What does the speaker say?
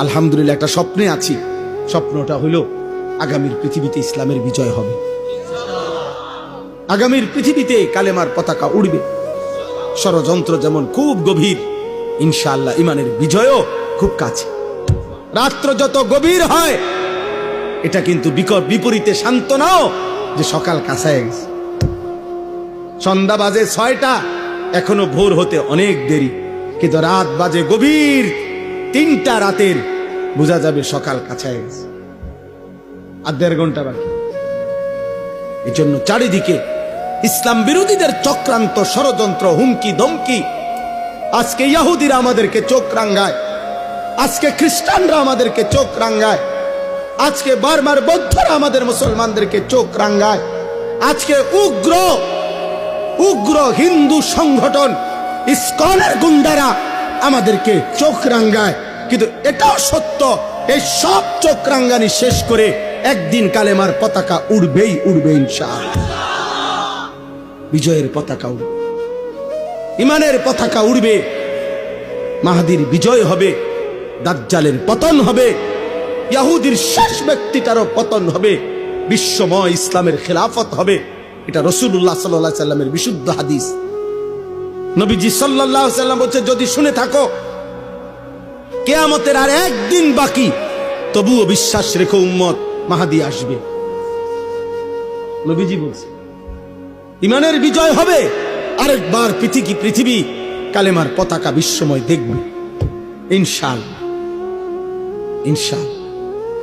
আলহামদুলিল্লাহ একটা স্বপ্নে আছি। স্বপ্নটা হলো আগামীর পৃথিবীতে ইসলামের বিজয় হবে, আগামীর পৃথিবীতে কালেমার পতাকা উড়বে। ষড়যন্ত্র যেমন খুব গভীর, ইনশাআল্লাহ ইমানের বিজয়ও খুব কাছে। রাত্র যত গভীর হয়, এটা কিন্তু বিপরীতে শান্ত নাও যে সকাল কাছায় গেছে। সন্ধ্যা বাজে 6টা, এখনো ভোর হতে অনেক দেরি, কিন্তু রাত বাজে গভীর 3টা রাতের, বোঝা যাবে সকাল কাছায় গেছে, আর 1.5 ঘন্টা বাকি। এই জন্য চারিদিকে ইসলাম বিরোধীদের চক্রান্ত, ষড়যন্ত্র, হুমকি ধমকি। আজকে ইহুদিরা আমাদেরকে চোখ রাঙ্গায়, আজকে খ্রিস্টানরা আমাদেরকে চোখ রাঙ্গায়, আজকে বার্মার বৌদ্ধরা আমাদের মুসলমানদেরকে চোখ রাঙ্গায়, আজকে উগ্র হিন্দু সংগঠন ইসকনের গুন্ডারা আমাদেরকে চোখ রাঙ্গায়। কিন্তু এটাও সত্য, এই সব চোখ রাঙ্গানি শেষ করে একদিন কালেমার পতাকা উড়বেই উড়বে ইনশাআল্লাহ। বিজয়ের পতাকা উড়বে, ইমানের পতাকা উড়বে, মাহদীর বিজয় হবে, দাজ্জালের পতন হবে, ইহুদির শেষ ব্যক্তিটারও পতন হবে, বিশ্বময় ইসলামের খেলাফত হবে। এটা রাসূলুল্লাহ সাল্লাল্লাহু আলাইহি সাল্লামের বিশুদ্ধ হাদিস। নবীজি সাল্লাল্লাহু আলাইহি সাল্লাম বলছে, যদি শুনে থাকো কিয়ামতের আর একদিন বাকি, তবুও বিশ্বাস রেখো উম্মত, মাহদী আসবে। নবীজি বলছে ইমানের বিজয় হবে, আরেকবার পৃথিবী কালেমার পতাকা বিশ্বময় দেখবে ইনশাআল্লাহ, ইনশাআল্লাহ।